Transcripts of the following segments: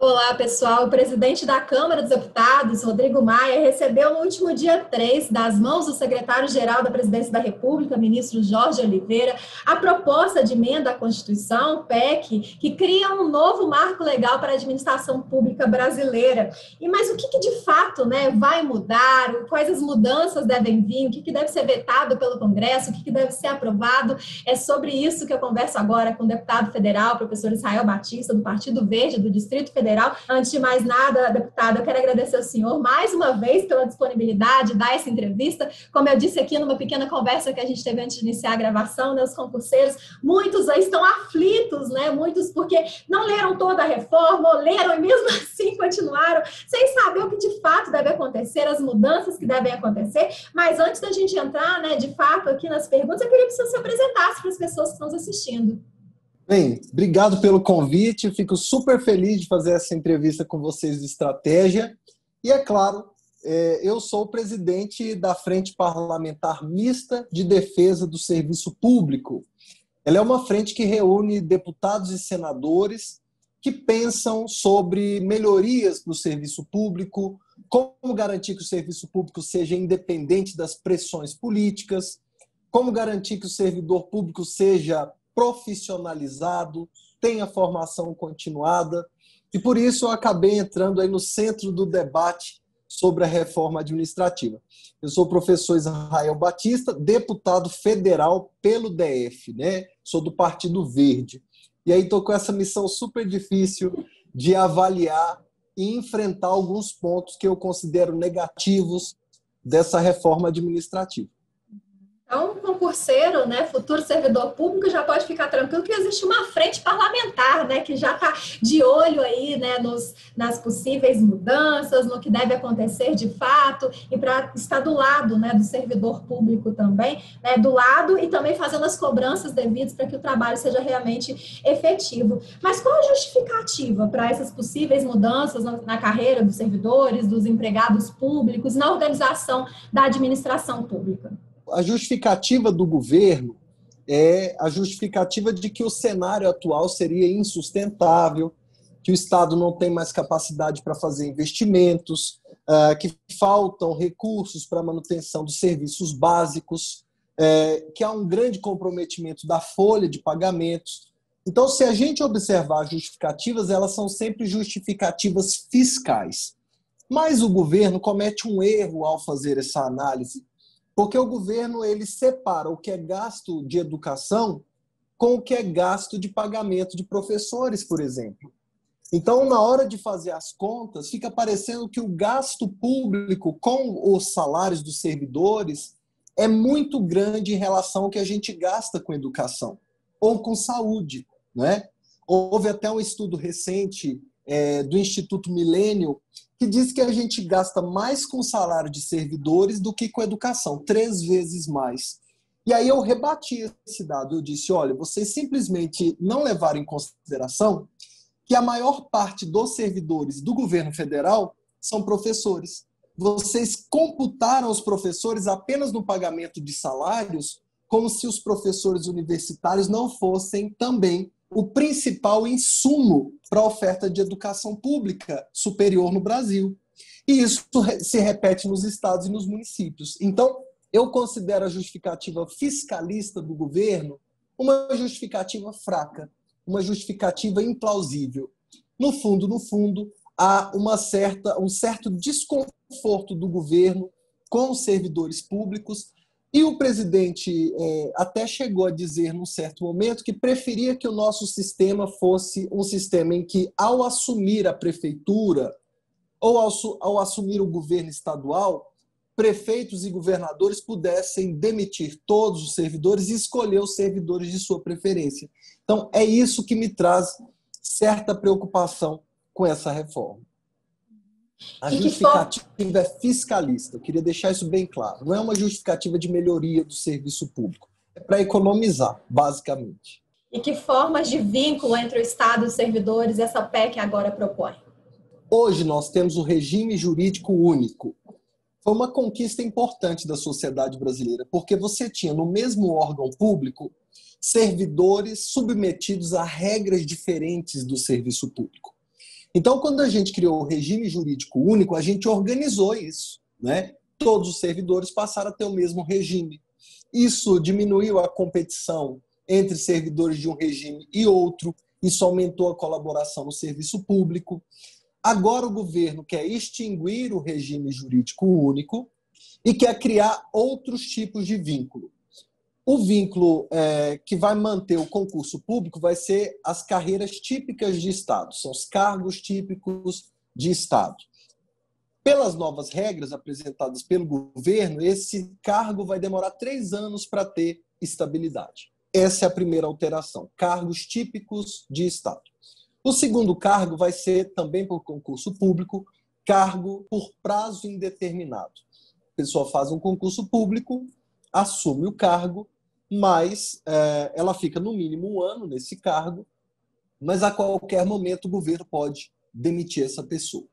Olá, pessoal. O presidente da Câmara dos Deputados, Rodrigo Maia, recebeu no último dia 3, das mãos do secretário-geral da Presidência da República, ministro Jorge Oliveira, a proposta de emenda à Constituição, PEC, que cria um novo marco legal para a administração pública brasileira. Mas o que de fato, vai mudar? Quais as mudanças devem vir? O que deve ser vetado pelo Congresso? O que deve ser aprovado? É sobre isso que eu converso agora com o deputado federal, professor Israel Batista, do Partido Verde, do Distrito Federal. Antes de mais nada, deputada, eu quero agradecer ao senhor mais uma vez pela disponibilidade de dar essa entrevista. Como eu disse aqui numa pequena conversa que a gente teve antes de iniciar a gravação, os concurseiros, muitos aí estão aflitos, muitos porque não leram toda a reforma, ou leram e mesmo assim continuaram sem saber o que de fato deve acontecer, as mudanças que devem acontecer. Mas antes da gente entrar, de fato, aqui nas perguntas, eu queria que o senhor se apresentasse para as pessoas que estão nos assistindo. Bem, obrigado pelo convite, eu fico super feliz de fazer essa entrevista com vocês de estratégia. E é claro, eu sou o presidente da Frente Parlamentar Mista de Defesa do Serviço Público. Ela é uma frente que reúne deputados e senadores que pensam sobre melhorias para o serviço público, como garantir que o serviço público seja independente das pressões políticas, como garantir que o servidor público seja profissionalizado, tenha formação continuada, e por isso eu acabei entrando aí no centro do debate sobre a reforma administrativa. Eu sou o professor Israel Batista, deputado federal pelo DF, Sou do Partido Verde. E aí estou com essa missão super difícil de avaliar e enfrentar alguns pontos que eu considero negativos dessa reforma administrativa. Então, concurseiro, futuro servidor público, já pode ficar tranquilo que existe uma frente parlamentar, que já está de olho aí, nas possíveis mudanças, no que deve acontecer de fato, e para estar do lado, do servidor público também, do lado e também fazendo as cobranças devidas para que o trabalho seja realmente efetivo. Mas qual a justificativa para essas possíveis mudanças na carreira dos servidores, dos empregados públicos, na organização da administração pública? A justificativa do governo é a justificativa de que o cenário atual seria insustentável, que o Estado não tem mais capacidade para fazer investimentos, que faltam recursos para a manutenção dos serviços básicos, que há um grande comprometimento da folha de pagamentos. Então, se a gente observar as justificativas, elas são sempre justificativas fiscais. Mas o governo comete um erro ao fazer essa análise, porque o governo ele separa o que é gasto de educação com o que é gasto de pagamento de professores, por exemplo. Então, na hora de fazer as contas, fica parecendo que o gasto público com os salários dos servidores é muito grande em relação ao que a gente gasta com educação ou com saúde, Houve até um estudo recente do Instituto Millennium que diz que a gente gasta mais com salário de servidores do que com educação, 3 vezes mais. E aí eu rebati esse dado, eu disse, olha, vocês simplesmente não levaram em consideração que a maior parte dos servidores do governo federal são professores. Vocês computaram os professores apenas no pagamento de salários, como se os professores universitários não fossem também o principal insumo para a oferta de educação pública superior no Brasil. E isso se repete nos estados e nos municípios. Então, eu considero a justificativa fiscalista do governo uma justificativa fraca, uma justificativa implausível. No fundo, há um certo desconforto do governo com os servidores públicos. E o presidente até chegou a dizer, num certo momento, que preferia que o nosso sistema fosse um sistema em que, ao assumir a prefeitura ou ao assumir o governo estadual, prefeitos e governadores pudessem demitir todos os servidores e escolher os servidores de sua preferência. Então, é isso que me traz certa preocupação com essa reforma. A justificativa é fiscalista, eu queria deixar isso bem claro. Não é uma justificativa de melhoria do serviço público. É para economizar, basicamente. E que formas de vínculo entre o Estado e os servidores essa PEC agora propõe? Hoje nós temos o regime jurídico único. Foi uma conquista importante da sociedade brasileira, porque você tinha no mesmo órgão público servidores submetidos a regras diferentes do serviço público. Então, quando a gente criou o regime jurídico único, a gente organizou isso, né? Todos os servidores passaram a ter o mesmo regime. Isso diminuiu a competição entre servidores de um regime e outro, isso aumentou a colaboração no serviço público. Agora o governo quer extinguir o regime jurídico único e quer criar outros tipos de vínculo. O vínculo que vai manter o concurso público vai ser as carreiras típicas de Estado, são os cargos típicos de Estado. Pelas novas regras apresentadas pelo governo, esse cargo vai demorar 3 anos para ter estabilidade. Essa é a primeira alteração, cargos típicos de Estado. O segundo cargo vai ser, também por concurso público, cargo por prazo indeterminado. A pessoa faz um concurso público, assume o cargo, mas ela fica no mínimo 1 ano nesse cargo, mas a qualquer momento o governo pode demitir essa pessoa.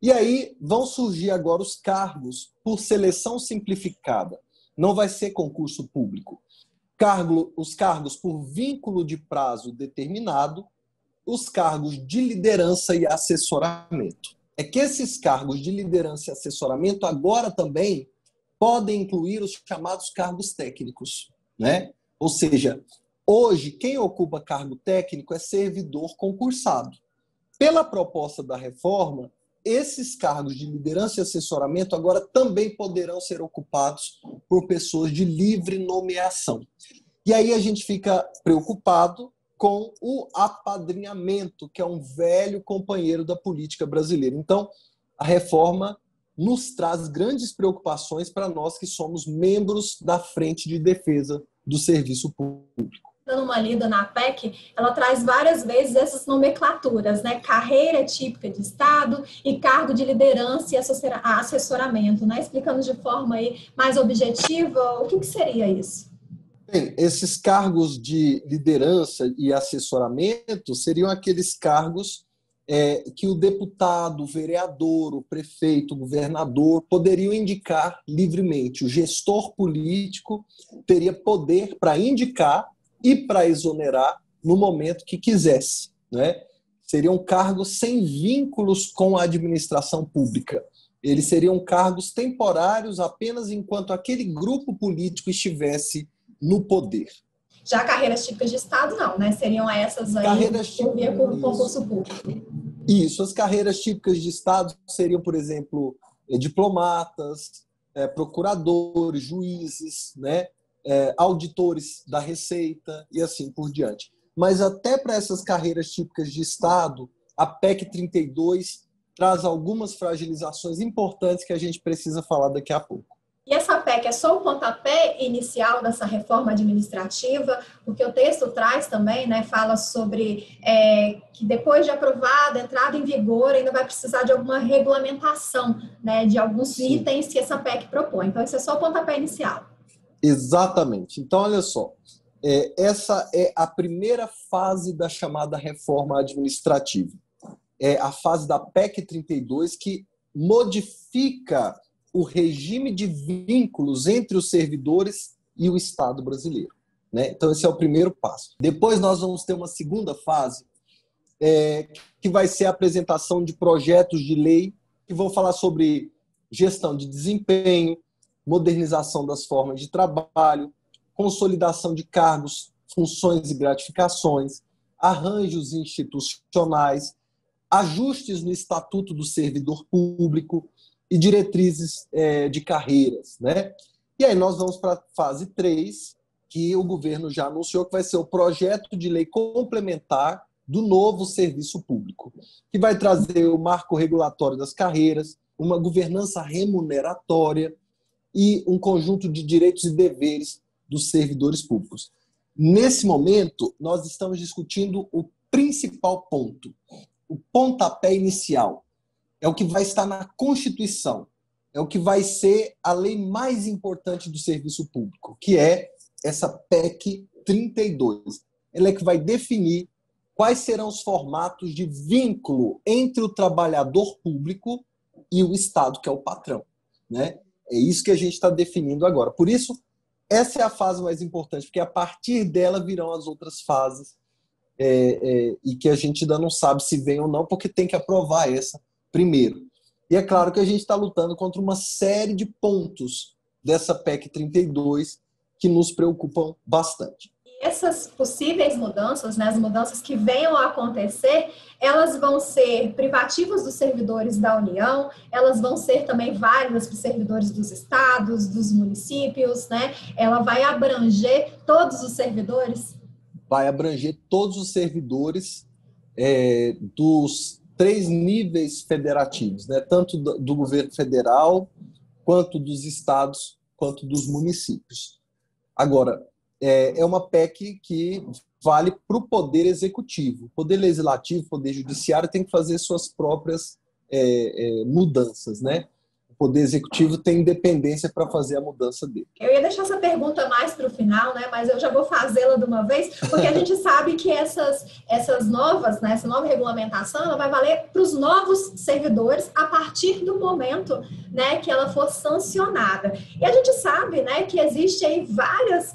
E aí vão surgir agora os cargos por seleção simplificada. Não vai ser concurso público. Os cargos por vínculo de prazo determinado, os cargos de liderança e assessoramento. É que esses cargos de liderança e assessoramento agora também podem incluir os chamados cargos técnicos, né? Ou seja, hoje quem ocupa cargo técnico é servidor concursado. Pela proposta da reforma, esses cargos de liderança e assessoramento agora também poderão ser ocupados por pessoas de livre nomeação. E aí a gente fica preocupado com o apadrinhamento, que é um velho companheiro da política brasileira. Então, a reforma nos traz grandes preocupações para nós que somos membros da Frente de Defesa do Serviço Público. Dando uma lida na PEC, ela traz várias vezes essas nomenclaturas, né? Carreira típica de Estado e cargo de liderança e assessoramento, né? Explicando de forma aí mais objetiva o que seria isso. Bem, esses cargos de liderança e assessoramento seriam aqueles cargos que o deputado, o vereador, o prefeito, o governador poderiam indicar livremente. O gestor político teria poder para indicar e para exonerar no momento que quisesse, né? Seriam cargos sem vínculos com a administração pública. Eles seriam cargos temporários apenas enquanto aquele grupo político estivesse no poder. Já carreiras típicas de Estado, não, né? Seriam essas aí por via concurso público. Isso, as carreiras típicas de Estado seriam, por exemplo, diplomatas, procuradores, juízes, né? Auditores da Receita e assim por diante. Mas até para essas carreiras típicas de Estado, a PEC 32 traz algumas fragilizações importantes que a gente precisa falar daqui a pouco. E essa PEC é só o pontapé inicial dessa reforma administrativa, porque o texto traz também, né, fala sobre que depois de aprovada, entrada em vigor, ainda vai precisar de alguma regulamentação, né, de alguns Sim. itens que essa PEC propõe. Então, esse é só o pontapé inicial. Exatamente. Então, olha só, essa é a primeira fase da chamada reforma administrativa. É a fase da PEC 32 que modifica o regime de vínculos entre os servidores e o Estado brasileiro, né? Então, esse é o primeiro passo. Depois nós vamos ter uma segunda fase, que vai ser a apresentação de projetos de lei que vão falar sobre gestão de desempenho, modernização das formas de trabalho, consolidação de cargos, funções e gratificações, arranjos institucionais, ajustes no Estatuto do Servidor Público e diretrizes de carreiras, né? E aí nós vamos para a fase 3, que o governo já anunciou que vai ser o projeto de lei complementar do novo serviço público, que vai trazer o marco regulatório das carreiras, uma governança remuneratória e um conjunto de direitos e deveres dos servidores públicos. Nesse momento, nós estamos discutindo o principal ponto, o pontapé inicial. É o que vai estar na Constituição, é o que vai ser a lei mais importante do serviço público, que é essa PEC 32. Ela é que vai definir quais serão os formatos de vínculo entre o trabalhador público e o Estado, que é o patrão, né? É isso que a gente está definindo agora. Por isso, essa é a fase mais importante, porque a partir dela virão as outras fases e que a gente ainda não sabe se vem ou não, porque tem que aprovar essa primeiro. E é claro que a gente está lutando contra uma série de pontos dessa PEC 32 que nos preocupam bastante. Essas possíveis mudanças, né, as mudanças que venham a acontecer, elas vão ser privativas dos servidores da União, elas vão ser também válidas para os servidores dos estados, dos municípios, né? Ela vai abranger todos os servidores? Vai abranger todos os servidores dos 3 níveis federativos, né? Tanto do governo federal, quanto dos estados, quanto dos municípios. Agora, é uma PEC que vale para o Poder Executivo. O Poder Legislativo, o Poder Judiciário tem que fazer suas próprias mudanças, né? O Poder Executivo tem independência para fazer a mudança dele. Eu ia deixar essa pergunta mais para o final, né? Mas eu já vou fazê-la de uma vez, porque a gente sabe que essas novas, né? Essa nova regulamentação, ela vai valer para os novos servidores a partir do momento, né, que ela for sancionada. E a gente sabe, né, que existe aí várias,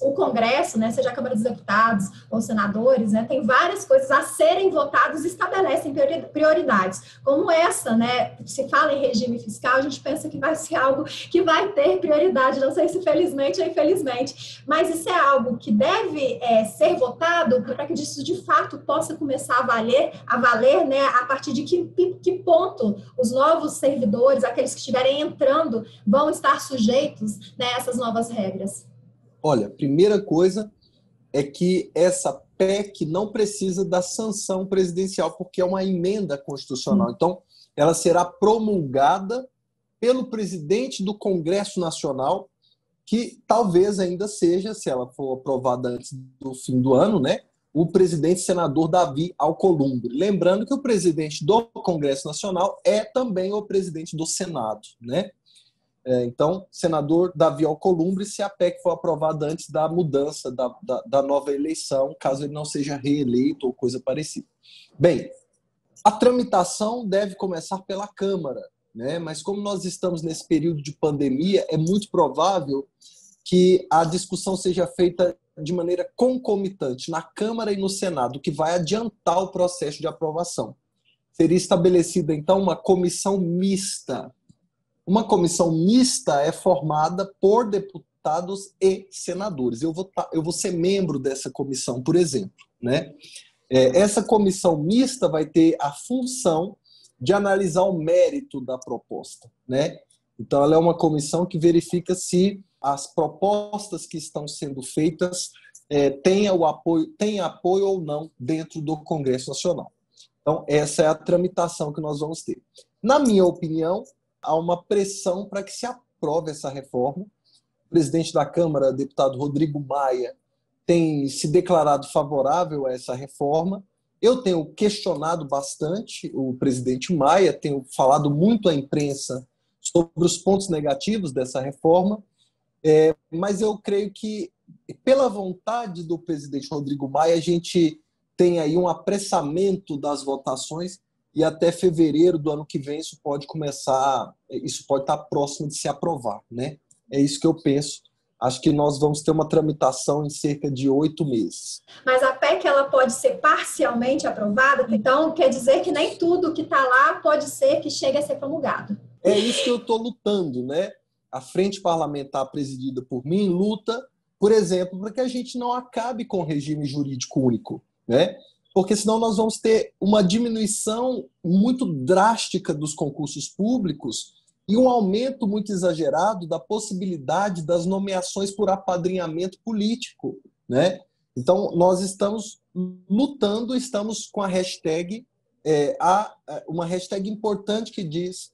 o Congresso, né, seja a Câmara dos Deputados ou senadores, né, tem várias coisas a serem votadas e estabelecem prioridades, como essa, né, se fala em regime fiscal, a gente pensa que vai ser algo que vai ter prioridade, não sei se felizmente ou infelizmente, mas isso é algo que deve ser votado para que isso de fato possa começar a valer, né, a partir de que ponto os novos servidores, aqueles que estiverem entrando, vão estar sujeitos, né, a essas novas regras? Olha, a primeira coisa é que essa PEC não precisa da sanção presidencial, porque é uma emenda constitucional. Então, ela será promulgada pelo presidente do Congresso Nacional, que talvez ainda seja, se ela for aprovada antes do fim do ano, né, o presidente senador Davi Alcolumbre. Lembrando que o presidente do Congresso Nacional é também o presidente do Senado, né? Então, senador Davi Alcolumbre, se a PEC for aprovada antes da mudança da nova eleição, caso ele não seja reeleito ou coisa parecida. Bem, a tramitação deve começar pela Câmara, né? Mas como nós estamos nesse período de pandemia, é muito provável que a discussão seja feita de maneira concomitante na Câmara e no Senado, o que vai adiantar o processo de aprovação. Seria estabelecida, então, uma comissão mista. Uma comissão mista é formada por deputados e senadores. Eu vou ser membro dessa comissão, por exemplo, né? Essa comissão mista vai ter a função de analisar o mérito da proposta, né? Então, ela é uma comissão que verifica se as propostas que estão sendo feitas têm apoio ou não dentro do Congresso Nacional. Então, essa é a tramitação que nós vamos ter. Na minha opinião, há uma pressão para que se aprove essa reforma. O presidente da Câmara, deputado Rodrigo Maia, tem se declarado favorável a essa reforma. Eu tenho questionado bastante o presidente Maia, tenho falado muito à imprensa sobre os pontos negativos dessa reforma, mas eu creio que, pela vontade do presidente Rodrigo Maia, a gente tem aí um apressamento das votações e até fevereiro do ano que vem isso pode estar próximo de se aprovar, né? É isso que eu penso. Acho que nós vamos ter uma tramitação em cerca de 8 meses. Mas a PEC ela pode ser parcialmente aprovada? Então, quer dizer que nem tudo que está lá pode ser que chegue a ser promulgado. É isso que eu estou lutando, né? A frente parlamentar presidida por mim luta, por exemplo, para que a gente não acabe com o regime jurídico único, né? Porque senão nós vamos ter uma diminuição muito drástica dos concursos públicos e um aumento muito exagerado da possibilidade das nomeações por apadrinhamento político, né? Então, nós estamos lutando, estamos com a hashtag, uma hashtag importante que diz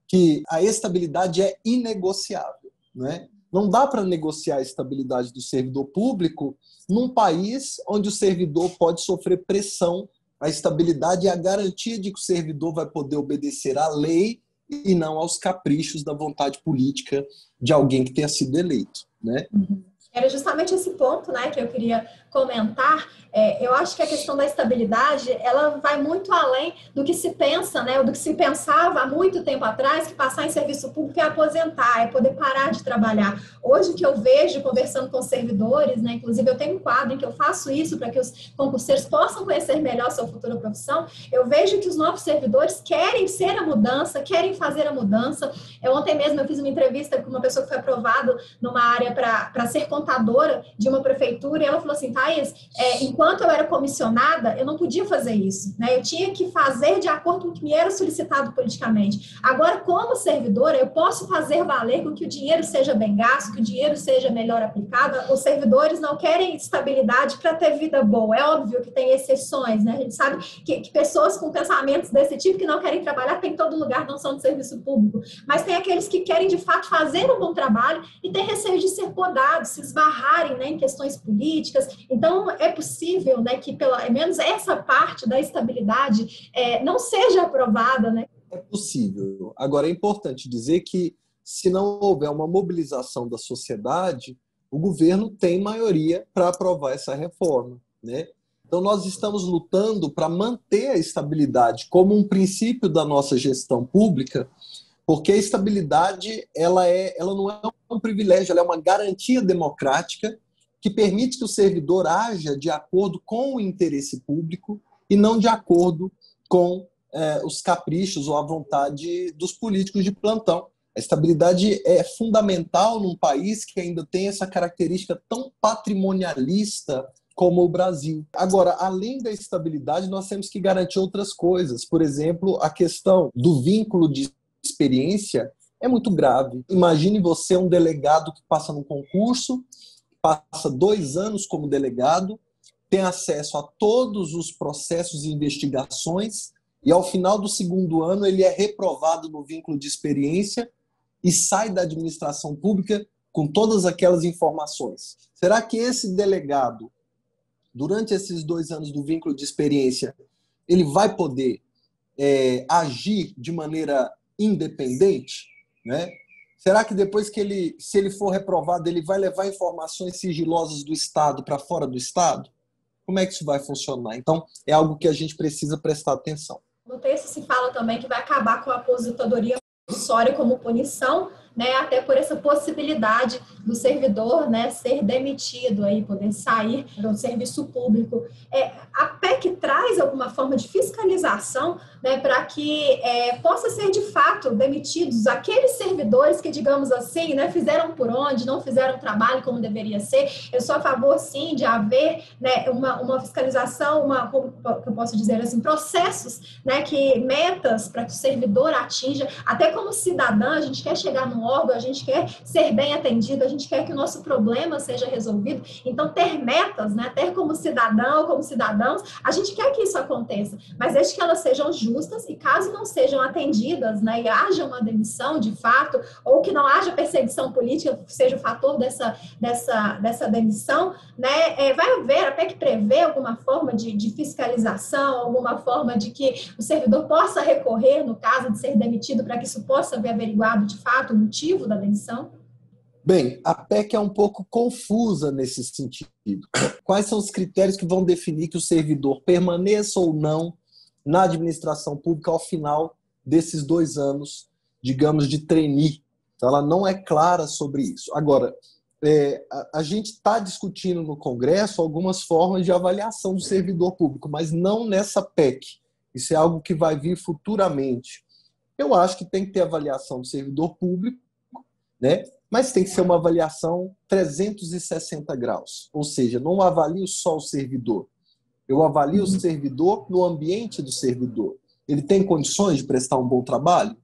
que a estabilidade é inegociável, né? Não dá para negociar a estabilidade do servidor público num país onde o servidor pode sofrer pressão. A estabilidade é a garantia de que o servidor vai poder obedecer à lei e não aos caprichos da vontade política de alguém que tenha sido eleito, né? Era justamente esse ponto, né, que eu queria comentar, eu acho que a questão da estabilidade, ela vai muito além do que se pensa, né, do que se pensava há muito tempo atrás, que passar em serviço público é aposentar, é poder parar de trabalhar. Hoje, o que eu vejo, conversando com servidores, né, inclusive eu tenho um quadro em que eu faço isso para que os concurseiros possam conhecer melhor a sua futura profissão, eu vejo que os novos servidores querem ser a mudança, querem fazer a mudança. Ontem mesmo eu fiz uma entrevista com uma pessoa que foi aprovada numa área para ser contadora de uma prefeitura, e ela falou assim, Thaís, enquanto eu era comissionada, eu não podia fazer isso, né? Eu tinha que fazer de acordo com o que me era solicitado politicamente. Agora, como servidora, eu posso fazer valer com que o dinheiro seja bem gasto, que o dinheiro seja melhor aplicado. Os servidores não querem estabilidade para ter vida boa. É óbvio que tem exceções, né? A gente sabe que pessoas com pensamentos desse tipo que não querem trabalhar tem em todo lugar, não são de serviço público. Mas tem aqueles que querem, de fato, fazer um bom trabalho e têm receio de ser podados, se esbarrarem, né, em questões políticas. Então, é possível, né, que pelo menos essa parte da estabilidade não seja aprovada, né? É possível. Agora, é importante dizer que, se não houver uma mobilização da sociedade, o governo tem maioria para aprovar essa reforma, né? Então, nós estamos lutando para manter a estabilidade como um princípio da nossa gestão pública, porque a estabilidade ela não é um privilégio, ela é uma garantia democrática que permite que o servidor haja de acordo com o interesse público e não de acordo com os caprichos ou a vontade dos políticos de plantão. A estabilidade é fundamental num país que ainda tem essa característica tão patrimonialista como o Brasil. Agora, além da estabilidade, nós temos que garantir outras coisas. Por exemplo, a questão do vínculo de experiência é muito grave. Imagine você um delegado que passa num concurso, passa 2 anos como delegado, tem acesso a todos os processos e investigações e, ao final do 2º ano, ele é reprovado no vínculo de experiência e sai da administração pública com todas aquelas informações. Será que esse delegado, durante esses 2 anos do vínculo de experiência, ele vai poder agir de maneira independente, né? Será que depois que se ele for reprovado, ele vai levar informações sigilosas do Estado para fora do Estado? Como é que isso vai funcionar? Então, é algo que a gente precisa prestar atenção. No texto se fala também que vai acabar com a aposentadoria compulsória como punição, né, até por essa possibilidade do servidor, né, ser demitido, aí, poder sair do serviço público. A PEC traz alguma forma de fiscalização, né, para que possa ser de fato demitidos aqueles servidores que, digamos assim, né, fizeram por onde, não fizeram o trabalho como deveria ser. Eu sou a favor, sim, de haver, né, uma fiscalização, como eu posso dizer assim, processos, né, metas para que o servidor atinja, até como cidadã, a gente quer chegar num órgão, a gente quer ser bem atendido, a gente quer que o nosso problema seja resolvido. Então, ter metas, né, ter como cidadão, como cidadãos, a gente quer que isso aconteça, mas desde que elas sejam justas e caso não sejam atendidas, né, e haja uma demissão de fato, ou que não haja perseguição política, que seja o fator dessa demissão, né, vai haver, a PEC prevê alguma forma de fiscalização, alguma forma de que o servidor possa recorrer no caso de ser demitido para que isso possa ver averiguado de fato o motivo da demissão? Bem, a PEC é um pouco confusa nesse sentido. Quais são os critérios que vão definir que o servidor permaneça ou não na administração pública ao final desses 2 anos, digamos, de trainee? Então, ela não é clara sobre isso. Agora, a gente está discutindo no Congresso algumas formas de avaliação do servidor público, mas não nessa PEC. Isso é algo que vai vir futuramente. Eu acho que tem que ter avaliação do servidor público, né? Mas tem que ser uma avaliação 360 graus. Ou seja, não avalio só o servidor. Eu avalio o servidor no ambiente do servidor. Ele tem condições de prestar um bom trabalho?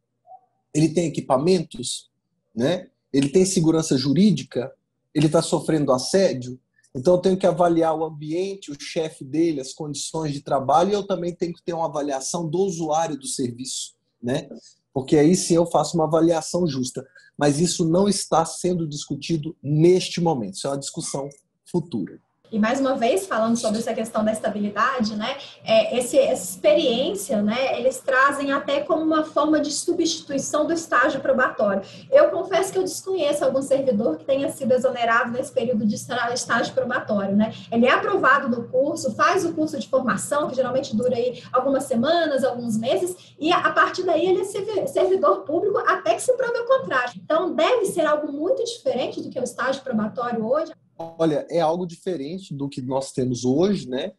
Ele tem equipamentos? Né? Ele tem segurança jurídica? Ele está sofrendo assédio? Então, eu tenho que avaliar o ambiente, o chefe dele, as condições de trabalho, e eu também tenho que ter uma avaliação do usuário do serviço, né? Porque aí sim eu faço uma avaliação justa. Mas isso não está sendo discutido neste momento. Isso é uma discussão futura. E mais uma vez, falando sobre essa questão da estabilidade, né, essa experiência, né, eles trazem até como uma forma de substituição do estágio probatório. Eu confesso que eu desconheço algum servidor que tenha sido exonerado nesse período de estágio probatório, né? Ele é aprovado no curso, faz o curso de formação, que geralmente dura aí algumas semanas, alguns meses, e a partir daí ele é servidor público até que se prove o contrário. Então, deve ser algo muito diferente do que o estágio probatório hoje. Olha, é algo diferente do que nós temos hoje, né?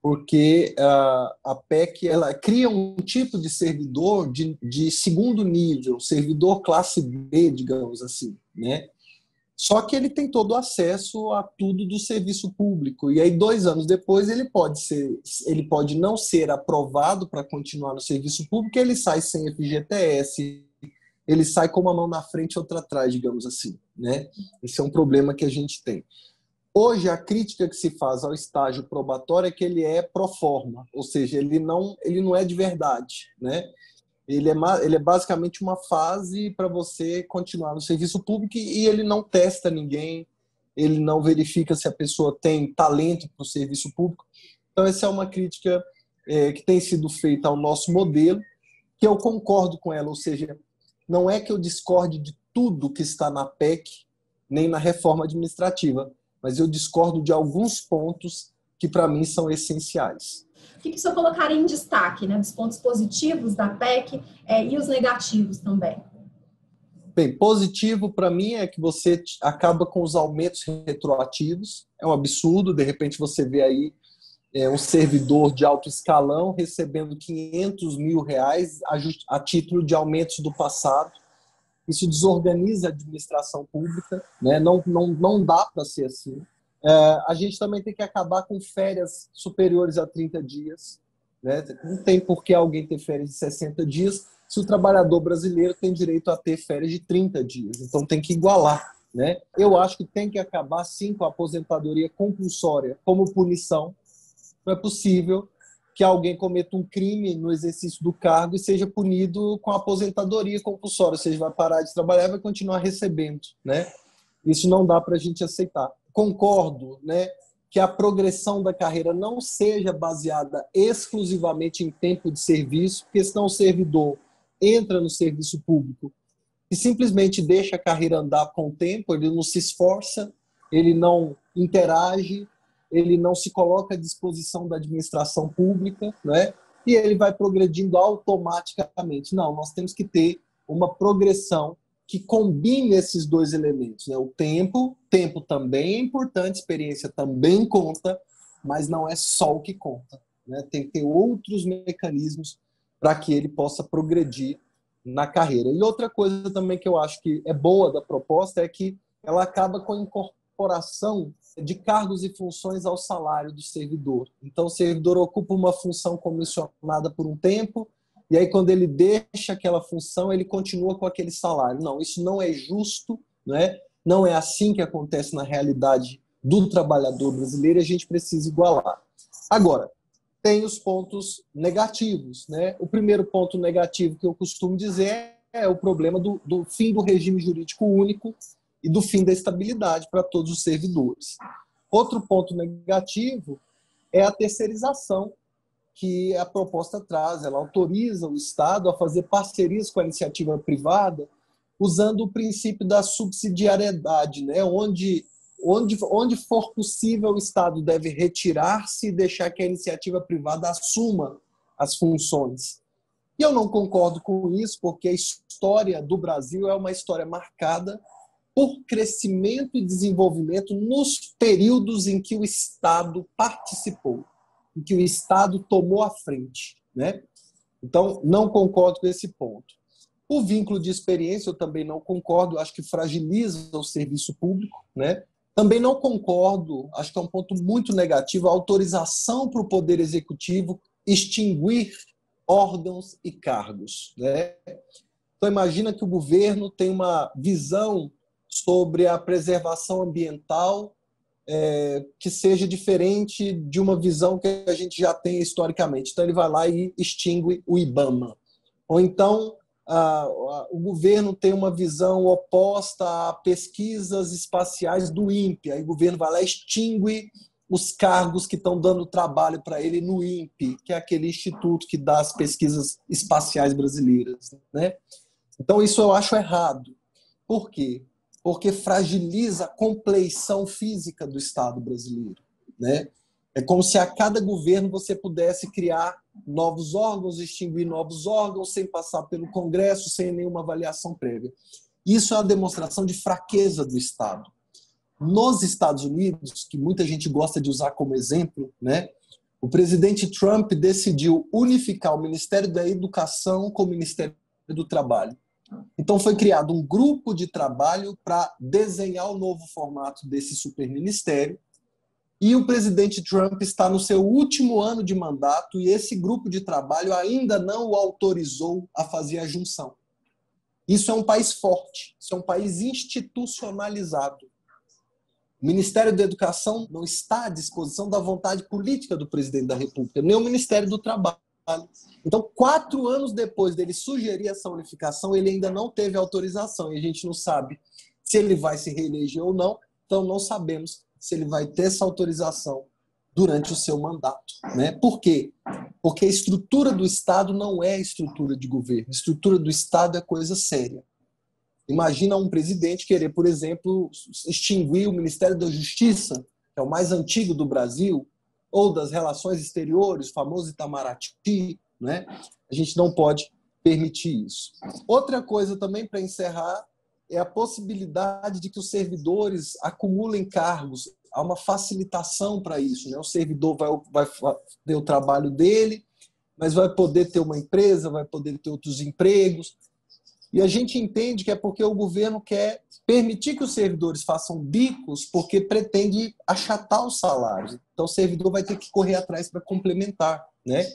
Porque a PEC ela cria um tipo de servidor de segundo nível, servidor classe B, digamos assim, né? Só que ele tem todo o acesso a tudo do serviço público. E aí, 2 anos depois, ele pode não ser aprovado para continuar no serviço público, ele sai sem FGTS, ele sai com uma mão na frente e outra atrás, digamos assim, né? Esse é um problema que a gente tem. Hoje, a crítica que se faz ao estágio probatório é que ele é pro forma, ou seja, ele não é de verdade, né? Ele é basicamente uma fase para você continuar no serviço público e ele não testa ninguém, ele não verifica se a pessoa tem talento para o serviço público. Então, essa é uma crítica que tem sido feita ao nosso modelo, que eu concordo com ela, ou seja, não é que eu discorde de tudo que está na PEC, nem na reforma administrativa, mas eu discordo de alguns pontos que, para mim, são essenciais. O que o senhor colocaria em destaque, né, dos pontos positivos da PEC e os negativos também? Bem, positivo para mim é que você acaba com os aumentos retroativos. É um absurdo, de repente você vê aí um servidor de alto escalão recebendo R$500 mil a título de aumentos do passado. Isso desorganiza a administração pública, né? Não dá para ser assim. A gente também tem que acabar com férias superiores a 30 dias. Né? Não tem por que alguém ter férias de 60 dias se o trabalhador brasileiro tem direito a ter férias de 30 dias. Então tem que igualar. Né? Eu acho que tem que acabar, sim, com a aposentadoria compulsória como punição. Não é possível que alguém cometa um crime no exercício do cargo e seja punido com a aposentadoria compulsória, ou seja, vai parar de trabalhar e vai continuar recebendo. Né? Isso não dá para a gente aceitar. Concordo, né, que a progressão da carreira não seja baseada exclusivamente em tempo de serviço, porque senão o servidor entra no serviço público e simplesmente deixa a carreira andar com o tempo, ele não se esforça, ele não interage, ele não se coloca à disposição da administração pública, né? E ele vai progredindo automaticamente. Não, nós temos que ter uma progressão que combine esses dois elementos. Né? O tempo também é importante, experiência também conta, mas não é só o que conta. Né? Tem que ter outros mecanismos para que ele possa progredir na carreira. E outra coisa também que eu acho que é boa da proposta é que ela acaba com a incorporação de cargos e funções ao salário do servidor. Então, o servidor ocupa uma função comissionada por um tempo, e aí, quando ele deixa aquela função, ele continua com aquele salário. Não, isso não é justo, né? Não é assim que acontece na realidade do trabalhador brasileiro, e a gente precisa igualar. Agora, tem os pontos negativos. Né? O primeiro ponto negativo que eu costumo dizer é o problema do fim do regime jurídico único e do fim da estabilidade para todos os servidores. Outro ponto negativo é a terceirização que a proposta traz. Ela autoriza o Estado a fazer parcerias com a iniciativa privada usando o princípio da subsidiariedade, né? Onde for possível, o Estado deve retirar-se e deixar que a iniciativa privada assuma as funções. E eu não concordo com isso, porque a história do Brasil é uma história marcada por crescimento e desenvolvimento nos períodos em que o Estado participou, em que o Estado tomou a frente. Né? Então, não concordo com esse ponto. O vínculo de experiência eu também não concordo, acho que fragiliza o serviço público. Né? Também não concordo, acho que é um ponto muito negativo, a autorização para o Poder Executivo extinguir órgãos e cargos. Né? Então, imagina que o governo tem uma visão sobre a preservação ambiental que seja diferente de uma visão que a gente já tem historicamente. Então, ele vai lá e extingue o IBAMA. Ou então, o governo tem uma visão oposta a pesquisas espaciais do INPE. Aí o governo vai lá e extingue os cargos que estão dando trabalho para ele no INPE, que é aquele instituto que dá as pesquisas espaciais brasileiras, né? Então, isso eu acho errado. Por quê? Porque fragiliza a compleição física do Estado brasileiro, né? É como se a cada governo você pudesse criar novos órgãos, extinguir novos órgãos, sem passar pelo Congresso, sem nenhuma avaliação prévia. Isso é uma demonstração de fraqueza do Estado. Nos Estados Unidos, que muita gente gosta de usar como exemplo, né, o presidente Trump decidiu unificar o Ministério da Educação com o Ministério do Trabalho. Então foi criado um grupo de trabalho para desenhar o novo formato desse superministério. E o presidente Trump está no seu último ano de mandato e esse grupo de trabalho ainda não o autorizou a fazer a junção. Isso é um país forte, isso é um país institucionalizado. O Ministério da Educação não está à disposição da vontade política do presidente da República, nem o Ministério do Trabalho. Então, 4 anos depois dele sugerir essa unificação, ele ainda não teve autorização. E a gente não sabe se ele vai se reeleger ou não, então não sabemos se ele vai ter essa autorização durante o seu mandato, né? Por quê? Porque a estrutura do Estado não é estrutura de governo. A estrutura do Estado é coisa séria. Imagina um presidente querer, por exemplo, extinguir o Ministério da Justiça, que é o mais antigo do Brasil, ou das Relações Exteriores, o famoso Itamaraty, né? A gente não pode permitir isso. Outra coisa também, para encerrar, é a possibilidade de que os servidores acumulem cargos. Há uma facilitação para isso, né? O servidor vai ter o trabalho dele, mas vai poder ter uma empresa, vai poder ter outros empregos. E a gente entende que é porque o governo quer permitir que os servidores façam bicos porque pretende achatar os salários. Então, o servidor vai ter que correr atrás para complementar, né?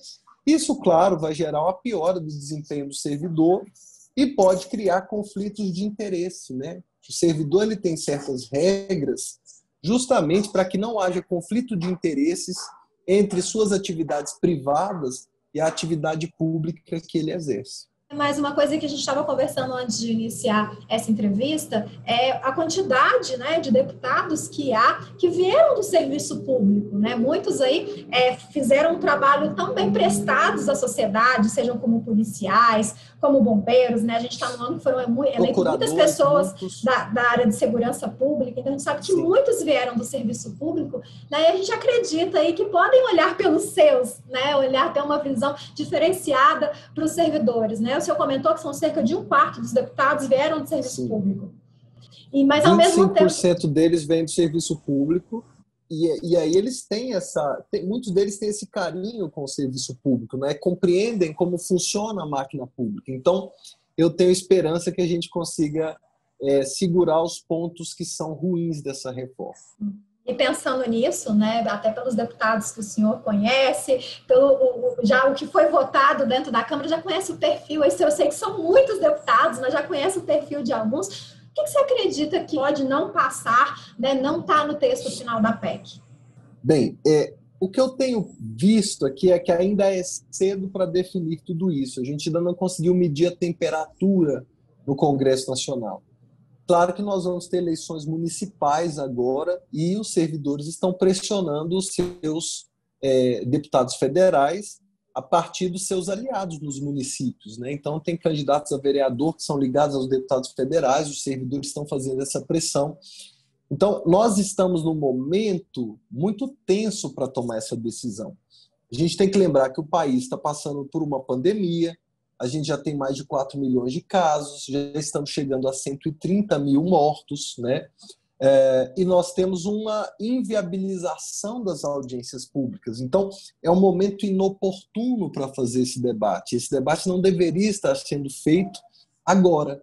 Isso, claro, vai gerar uma piora do desempenho do servidor e pode criar conflitos de interesse, né? O servidor ele tem certas regras justamente para que não haja conflito de interesses entre suas atividades privadas e a atividade pública que ele exerce. Mas uma coisa que a gente estava conversando antes de iniciar essa entrevista é a quantidade, né, de deputados que há que vieram do serviço público, né? Muitos aí fizeram um trabalho tão bem prestados à sociedade, sejam como policiais, como bombeiros, né? A gente está no ano que foram eleitas muitas pessoas da área de segurança pública, então a gente sabe que muitos vieram do serviço público, né? E a gente acredita aí que podem olhar pelos seus, né? Olhar, ter uma visão diferenciada para os servidores, né? O senhor comentou que são cerca de 1/4 dos deputados vieram do serviço público. Mas ao mesmo tempo 25% deles vêm do serviço público e aí eles têm muitos deles têm esse carinho com o serviço público, né? Compreendem como funciona a máquina pública. Então, eu tenho esperança que a gente consiga segurar os pontos que são ruins dessa reforma. E pensando nisso, né, até pelos deputados que o senhor conhece, já o que foi votado dentro da Câmara, já conhece o perfil, eu sei que são muitos deputados, mas já conhece o perfil de alguns. O que você acredita que pode não passar, né, não está no texto final da PEC? Bem, o que eu tenho visto aqui é que ainda é cedo para definir tudo isso. A gente ainda não conseguiu medir a temperatura no Congresso Nacional. Claro que nós vamos ter eleições municipais agora e os servidores estão pressionando os seus deputados federais a partir dos seus aliados nos municípios, né? Então, tem candidatos a vereador que são ligados aos deputados federais, os servidores estão fazendo essa pressão. Então, nós estamos num momento muito tenso para tomar essa decisão. A gente tem que lembrar que o país está passando por uma pandemia, a gente já tem mais de 4 milhões de casos, já estamos chegando a 130 mil mortos, né? E nós temos uma inviabilização das audiências públicas. Então, é um momento inoportuno para fazer esse debate. Esse debate não deveria estar sendo feito agora.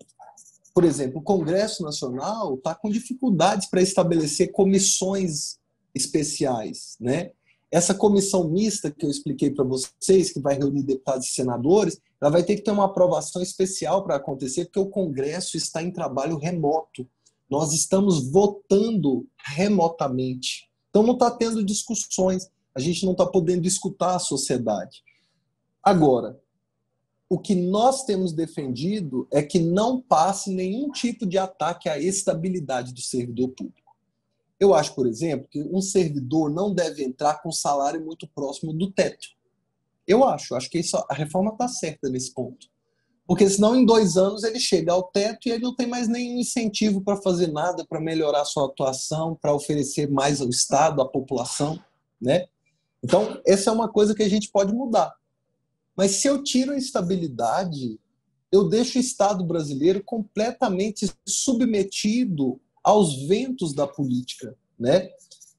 Por exemplo, o Congresso Nacional está com dificuldades para estabelecer comissões especiais, né? Essa comissão mista que eu expliquei para vocês, que vai reunir deputados e senadores, ela vai ter que ter uma aprovação especial para acontecer, porque o Congresso está em trabalho remoto. Nós estamos votando remotamente. Então não está tendo discussões, a gente não está podendo escutar a sociedade. Agora, o que nós temos defendido é que não passe nenhum tipo de ataque à estabilidade do servidor público. Eu acho, por exemplo, que um servidor não deve entrar com salário muito próximo do teto. Eu acho que isso, a reforma está certa nesse ponto. Porque senão em 2 anos ele chega ao teto e ele não tem mais nenhum incentivo para fazer nada, para melhorar a sua atuação, para oferecer mais ao Estado, à população, né? Então, essa é uma coisa que a gente pode mudar. Mas se eu tiro a estabilidade, eu deixo o Estado brasileiro completamente submetido aos ventos da política, né?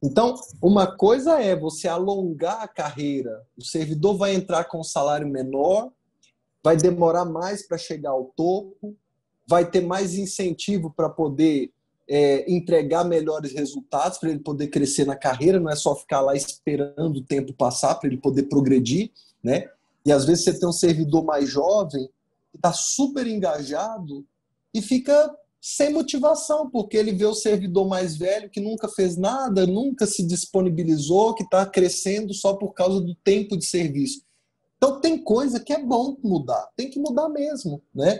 Então, uma coisa é você alongar a carreira, o servidor vai entrar com um salário menor, vai demorar mais para chegar ao topo, vai ter mais incentivo para poder entregar melhores resultados, para ele poder crescer na carreira, não é só ficar lá esperando o tempo passar para ele poder progredir, né? E às vezes você tem um servidor mais jovem que está super engajado e fica sem motivação, porque ele vê o servidor mais velho que nunca fez nada, nunca se disponibilizou, que está crescendo só por causa do tempo de serviço. Então tem coisa que é bom mudar, tem que mudar mesmo, né?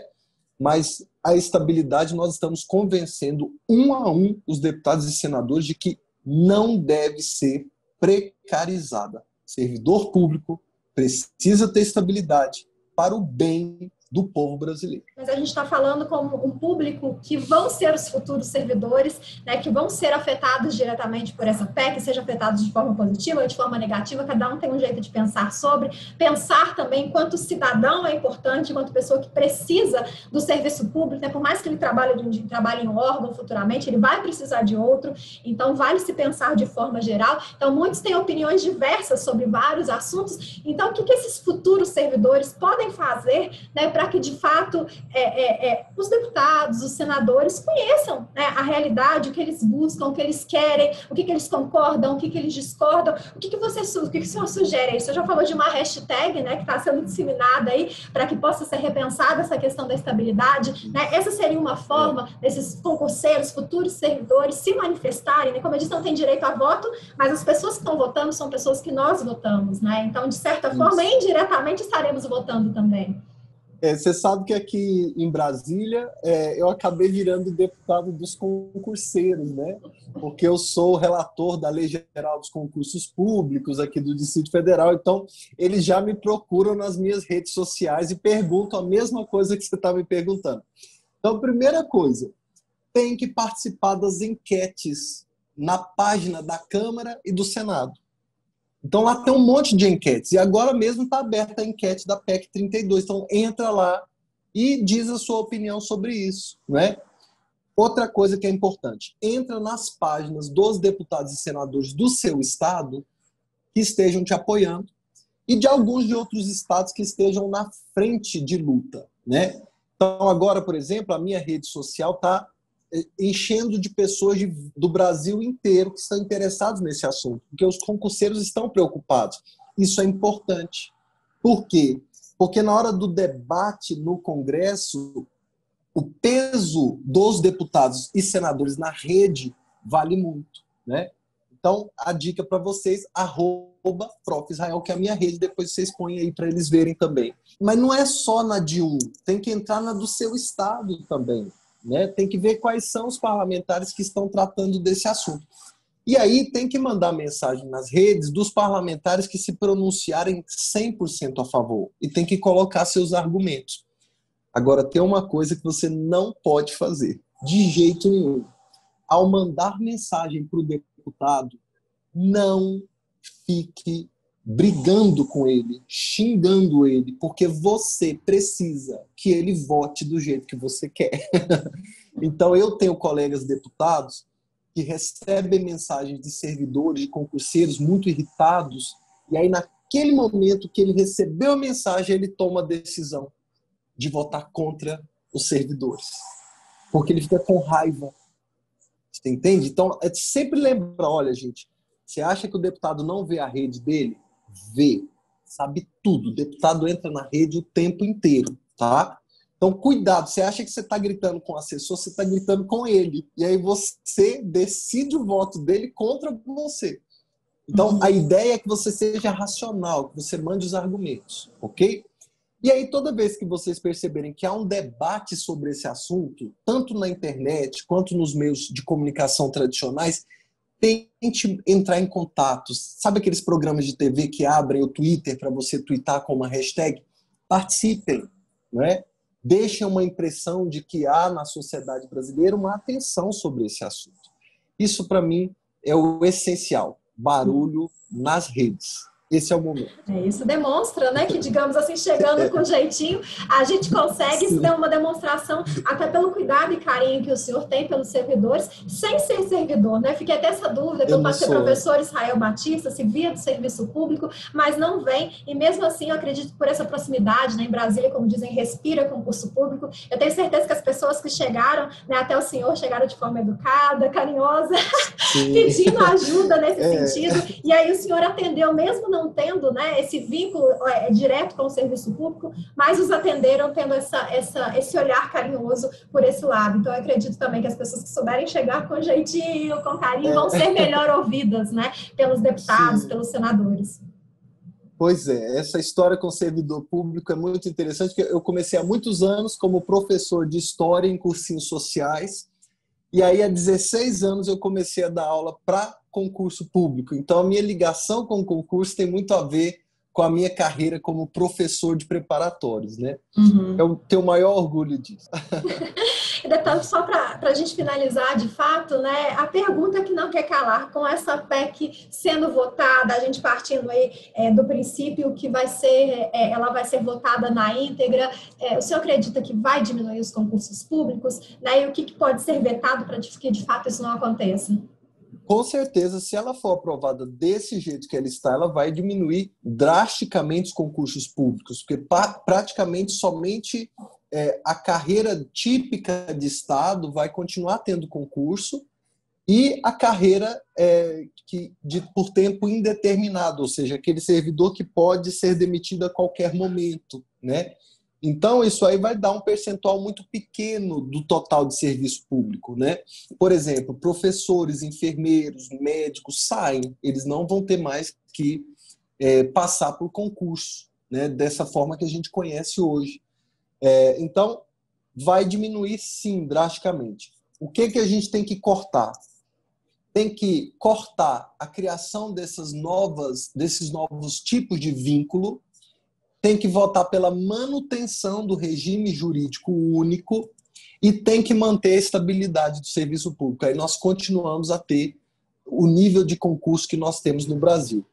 Mas a estabilidade nós estamos convencendo um a um os deputados e senadores de que não deve ser precarizada. Servidor público precisa ter estabilidade para o bem do povo brasileiro. Mas a gente está falando como um público que vão ser os futuros servidores, né, que vão ser afetados diretamente por essa PEC, seja afetados de forma positiva ou de forma negativa, cada um tem um jeito de pensar sobre. Pensar também enquanto cidadão é importante, enquanto pessoa que precisa do serviço público, né, por mais que ele trabalhe em um órgão futuramente, ele vai precisar de outro, então vale se pensar de forma geral. Então muitos têm opiniões diversas sobre vários assuntos, então o que esses futuros servidores podem fazer, né, para que, de fato, os deputados, os senadores conheçam, né, a realidade, o que eles buscam, o que eles querem, o que eles concordam, o que eles discordam. O que o senhor sugere aí? O senhor já falou de uma hashtag, né, que está sendo disseminada aí para que possa ser repensada essa questão da estabilidade, né? Essa seria uma forma desses concurseiros, futuros servidores se manifestarem, né? Como eu disse, não tem direito a voto, mas as pessoas que estão votando são pessoas que nós votamos, né? Então, de certa forma, indiretamente estaremos votando também. Você sabe que aqui em Brasília eu acabei virando deputado dos concurseiros, né? Porque eu sou o relator da Lei Geral dos Concursos Públicos aqui do Distrito Federal, então eles já me procuram nas minhas redes sociais e perguntam a mesma coisa que você está me perguntando. Então, primeira coisa, tem que participar das enquetes na página da Câmara e do Senado. Então lá tem um monte de enquetes. E agora mesmo está aberta a enquete da PEC 32. Então entra lá e diz a sua opinião sobre isso, né? Outra coisa que é importante, entra nas páginas dos deputados e senadores do seu estado que estejam te apoiando e de alguns de outros estados que estejam na frente de luta, né? Então agora, por exemplo, a minha rede social está enchendo de pessoas do Brasil inteiro que estão interessados nesse assunto, porque os concurseiros estão preocupados. Isso é importante. Por quê? Porque na hora do debate no Congresso, o peso dos deputados e senadores na rede vale muito, né? Então, a dica para vocês, @ProfIsrael, que é a minha rede, depois vocês põem aí para eles verem também. Mas não é só na de um, tem que entrar na do seu estado também. Né? Tem que ver quais são os parlamentares que estão tratando desse assunto. E aí tem que mandar mensagem nas redes dos parlamentares que se pronunciarem 100% a favor. E tem que colocar seus argumentos. Agora, tem uma coisa que você não pode fazer, de jeito nenhum. Ao mandar mensagem para o deputado, não fique brigando com ele, xingando ele, porque você precisa que ele vote do jeito que você quer. Então, eu tenho colegas deputados que recebem mensagens de servidores, de concurseiros muito irritados, e aí, naquele momento que ele recebeu a mensagem, ele toma a decisão de votar contra os servidores, porque ele fica com raiva. Você entende? Então, é sempre lembrar, olha, gente, você acha que o deputado não vê a rede dele? Vê, sabe tudo. O deputado entra na rede o tempo inteiro, tá? Então, cuidado. Você acha que você está gritando com o assessor, você está gritando com ele. E aí você decide o voto dele contra você. Então, a ideia é que você seja racional, que você mande os argumentos, ok? E aí, toda vez que vocês perceberem que há um debate sobre esse assunto, tanto na internet quanto nos meios de comunicação tradicionais, tente entrar em contato. Sabe aqueles programas de TV que abrem o Twitter para você twittar com uma hashtag? Participem, né? Deixem uma impressão de que há na sociedade brasileira uma atenção sobre esse assunto. Isso, para mim, é o essencial. Barulho nas redes. Esse é o momento. Isso demonstra, né, que, digamos assim, chegando com jeitinho, a gente consegue ter uma demonstração, até pelo cuidado e carinho que o senhor tem pelos servidores, sem ser servidor, né? Fiquei até essa dúvida, pelo fato de ser professor Israel Batista, se via do serviço público, mas não vem, e mesmo assim, eu acredito que por essa proximidade, né, em Brasília, como dizem, respira concurso público, eu tenho certeza que as pessoas que chegaram, né, até o senhor, chegaram de forma educada, carinhosa, pedindo ajuda nesse sentido, e aí o senhor atendeu, mesmo não tendo, né, esse vínculo direto com o serviço público, mas os atenderam tendo esse olhar carinhoso por esse lado. Então, eu acredito também que as pessoas que souberem chegar com jeitinho, com carinho, vão ser melhor ouvidas, né, pelos deputados, pelos senadores. Pois é, essa história com o servidor público é muito interessante, porque eu comecei há muitos anos como professor de história em cursinhos sociais, e aí há 16 anos eu comecei a dar aula para concurso público. Então, a minha ligação com o concurso tem muito a ver com a minha carreira como professor de preparatórios, né? Eu tenho o maior orgulho disso. E, deputado, só para a gente finalizar, de fato, né, a pergunta que não quer calar, com essa PEC sendo votada, a gente partindo aí do princípio que vai ser, ela vai ser votada na íntegra, o senhor acredita que vai diminuir os concursos públicos? Né, e o que pode ser vetado para que, de fato, isso não aconteça? Com certeza, se ela for aprovada desse jeito que ela está, ela vai diminuir drasticamente os concursos públicos, porque praticamente somente a carreira típica de Estado vai continuar tendo concurso e a carreira por tempo indeterminado, ou seja, aquele servidor que pode ser demitido a qualquer momento, né? Então, isso aí vai dar um percentual muito pequeno do total de serviço público, né? Por exemplo, professores, enfermeiros, médicos saem, eles não vão ter mais que passar por concurso, né? Dessa forma que a gente conhece hoje. Então, vai diminuir, sim, drasticamente. O que a gente tem que cortar? Tem que cortar a criação desses novos tipos de vínculo, tem que votar pela manutenção do regime jurídico único e tem que manter a estabilidade do serviço público. Aí nós continuamos a ter o nível de concurso que nós temos no Brasil.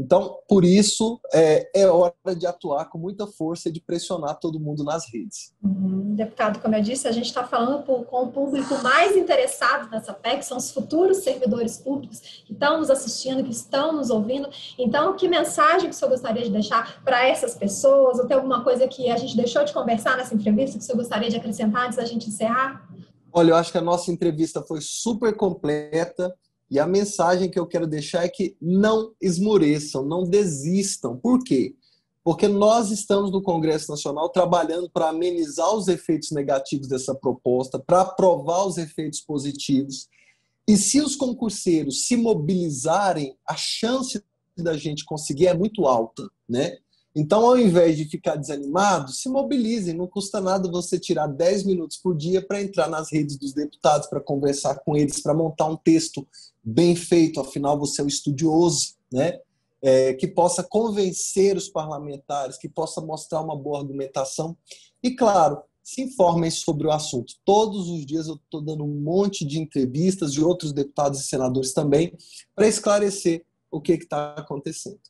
Então, por isso, é hora de atuar com muita força e de pressionar todo mundo nas redes. Deputado, como eu disse, a gente está falando com o público mais interessado nessa PEC, são os futuros servidores públicos que estão nos assistindo, que estão nos ouvindo. Então, que mensagem que o senhor gostaria de deixar para essas pessoas? Ou tem alguma coisa que a gente deixou de conversar nessa entrevista que o senhor gostaria de acrescentar antes da gente encerrar? Olha, eu acho que a nossa entrevista foi super completa. E a mensagem que eu quero deixar é que não esmoreçam, não desistam. Por quê? Porque nós estamos no Congresso Nacional trabalhando para amenizar os efeitos negativos dessa proposta, para aprovar os efeitos positivos. E se os concurseiros se mobilizarem, a chance da gente conseguir é muito alta, né? Então, ao invés de ficar desanimado, se mobilizem. Não custa nada você tirar 10 minutos por dia para entrar nas redes dos deputados, para conversar com eles, para montar um texto bem feito. Afinal, você é um estudioso, né? Que possa convencer os parlamentares, que possa mostrar uma boa argumentação. E, claro, se informem sobre o assunto. Todos os dias eu estou dando um monte de entrevistas de outros deputados e senadores também para esclarecer o que está acontecendo.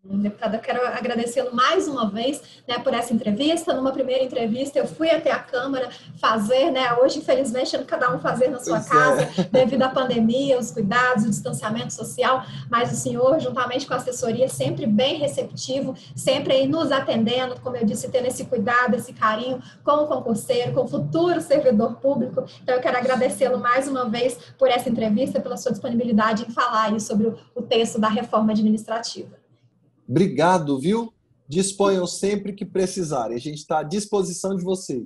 Deputada, eu quero agradecê-lo mais uma vez, né, por essa entrevista. Numa primeira entrevista, eu fui até a Câmara fazer, né, hoje, infelizmente, cada um fazer na sua casa, devido à pandemia, os cuidados, o distanciamento social, mas o senhor, juntamente com a assessoria, sempre bem receptivo, sempre aí nos atendendo, como eu disse, tendo esse cuidado, esse carinho com o concurseiro, com o futuro servidor público. Então, eu quero agradecê-lo mais uma vez por essa entrevista, pela sua disponibilidade em falar aí sobre o texto da reforma administrativa. Obrigado, viu? Disponham sempre que precisarem. A gente está à disposição de vocês.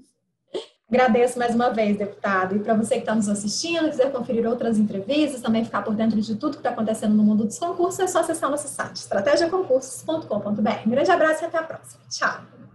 Agradeço mais uma vez, deputado. E para você que está nos assistindo, quiser conferir outras entrevistas, também ficar por dentro de tudo que está acontecendo no mundo dos concursos, é só acessar nosso site, estrategiaconcursos.com.br. Um grande abraço e até a próxima. Tchau!